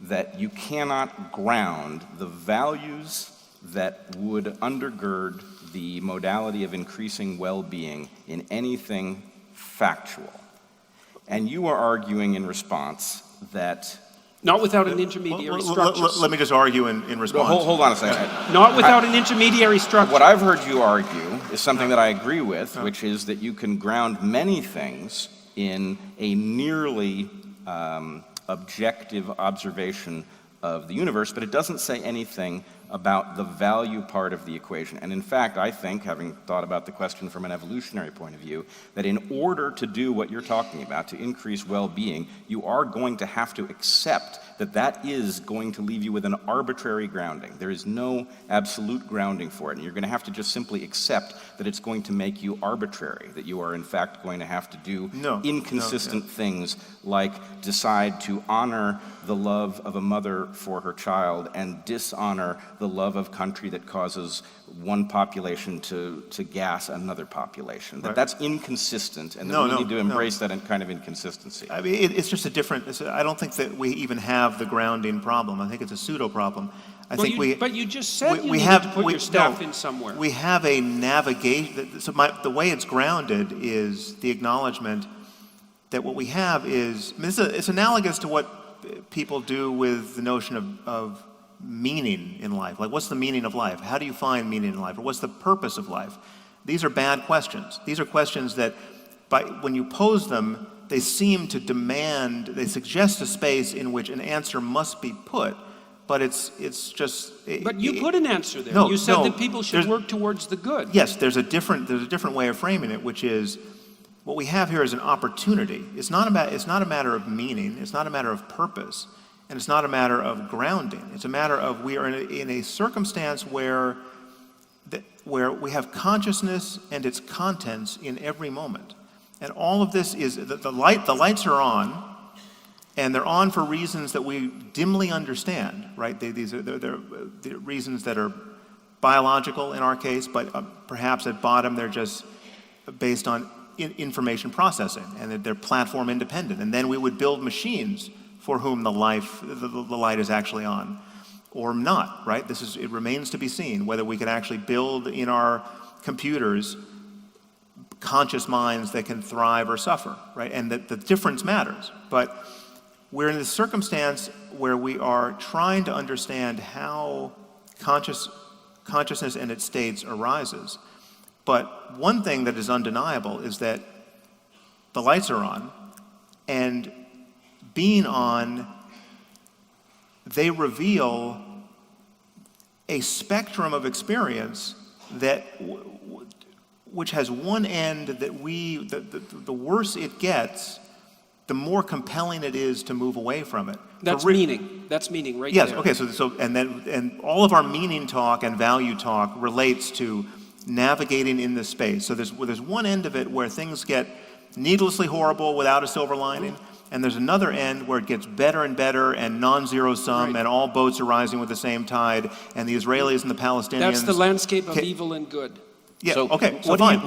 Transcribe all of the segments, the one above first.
that you cannot ground the values that would undergird the modality of increasing well-being in anything factual. And you are arguing in response that... Not without an intermediary structure. Let me just argue in response. Hold on a second. Not without an intermediary structure. What I've heard you argue is something that I agree with, which is that you can ground many things in a nearly objective observation of the universe, but it doesn't say anything about the value part of the equation. And in fact, I think, having thought about the question from an evolutionary point of view, that in order to do what you're talking about, to increase well-being, you are going to have to accept that that is going to leave you with an arbitrary grounding. There is no absolute grounding for it, and you're going to have to just simply accept that it's going to make you arbitrary, that you are in fact going to have to do inconsistent things like decide to honor the love of a mother for her child and dishonor the love of country that causes one population to gas another population. That's inconsistent, and we need to embrace that kind of inconsistency. I mean, it's just a different, I don't think that we even have the grounding problem. I think it's a pseudo-problem. But you just said you needed to put your stuff in somewhere. We have a navigation, so the way it's grounded is the acknowledgement that what we have is, I mean, it's analogous to what people do with the notion of meaning in life. Like, what's the meaning of life? How do you find meaning in life? Or what's the purpose of life? These are bad questions. These are questions that, when you pose them, they seem to demand, they suggest a space in which an answer must be put, but it's just... But you put an answer there. You said that people should work towards the good. Yes, there's a different way of framing it, which is, what we have here is an opportunity. It's not a matter of meaning, it's not a matter of purpose, and it's not a matter of grounding. It's a matter of, we are in a circumstance where we have consciousness and its contents in every moment. And all of this is, the lights are on, and they're on for reasons that we dimly understand, right? They're reasons that are biological in our case, but perhaps at bottom they're just based on information processing, and that they're platform independent. And then we would build machines for whom the light is actually on, or not, right? It remains to be seen whether we can actually build in our computers conscious minds that can thrive or suffer, right? And that the difference matters. But we're in this circumstance where we are trying to understand how consciousness and its states arises. But one thing that is undeniable is that the lights are on, and being on, they reveal a spectrum of experience that which has one end that the worse it gets, the more compelling it is to move away from it. That's meaning. That's meaning right there. Yes, okay, so and all of our meaning talk and value talk relates to navigating in this space. So there's one end of it where things get needlessly horrible without a silver lining, and there's another end where it gets better and better and non-zero sum, and all boats are rising with the same tide, and the Israelis and the Palestinians... That's the landscape of evil and good. Yeah, so, okay, so fine.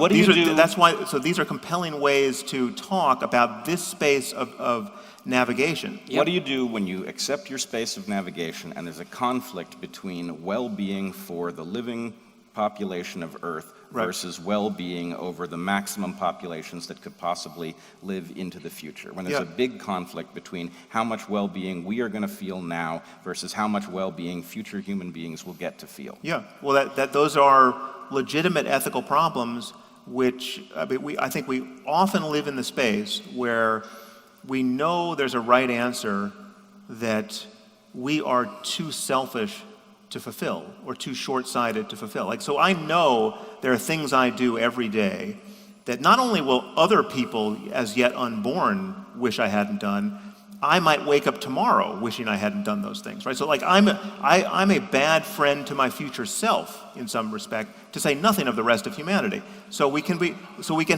That's why, so these are compelling ways to talk about this space of navigation. What do you do when you accept your space of navigation and there's a conflict between well-being for the living population of Earth versus well-being over the maximum populations that could possibly live into the future? When there's a big conflict between how much well-being we are going to feel now versus how much well-being future human beings will get to feel. Yeah, well, those are legitimate ethical problems, which I think we often live in the space where we know there's a right answer that we are too selfish to fulfill or too short-sighted to fulfill. Like, so I know there are things I do every day that not only will other people as yet unborn wish I hadn't done, I might wake up tomorrow wishing I hadn't done those things, right? So like I'm a bad friend to my future self in some respect, to say nothing of the rest of humanity. So we can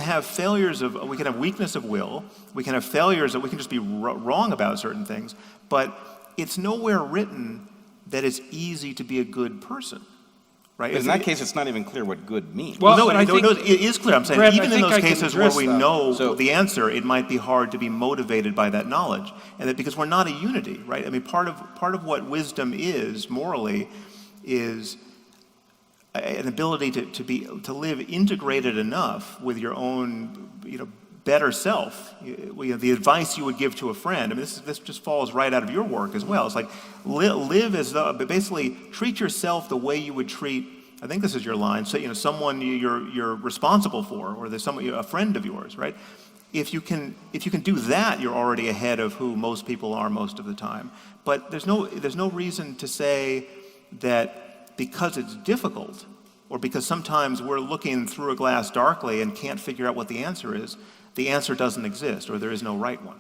have failures we can have weakness of will, we can have failures that we can just be wrong about certain things, but it's nowhere written that it's easy to be a good person, right? But in that case, it's not even clear what good means. Well, no, but I think- it is clear. I'm saying Brett, I even in think those I can cases where address we that. know So- the answer, it might be hard to be motivated by that knowledge, and that because we're not a unity, right? I mean, part of what wisdom is morally is an ability to live integrated enough with your own, better self. The advice you would give to a friend. I mean, this just falls right out of your work as well. It's like live as though, but basically treat yourself the way you would treat. I think this is your line. So someone you're responsible for, or there's someone, a friend of yours, right? If you can do that, you're already ahead of who most people are most of the time. But there's no reason to say that because it's difficult, or because sometimes we're looking through a glass darkly and can't figure out what the answer is, the answer doesn't exist, or there is no right one.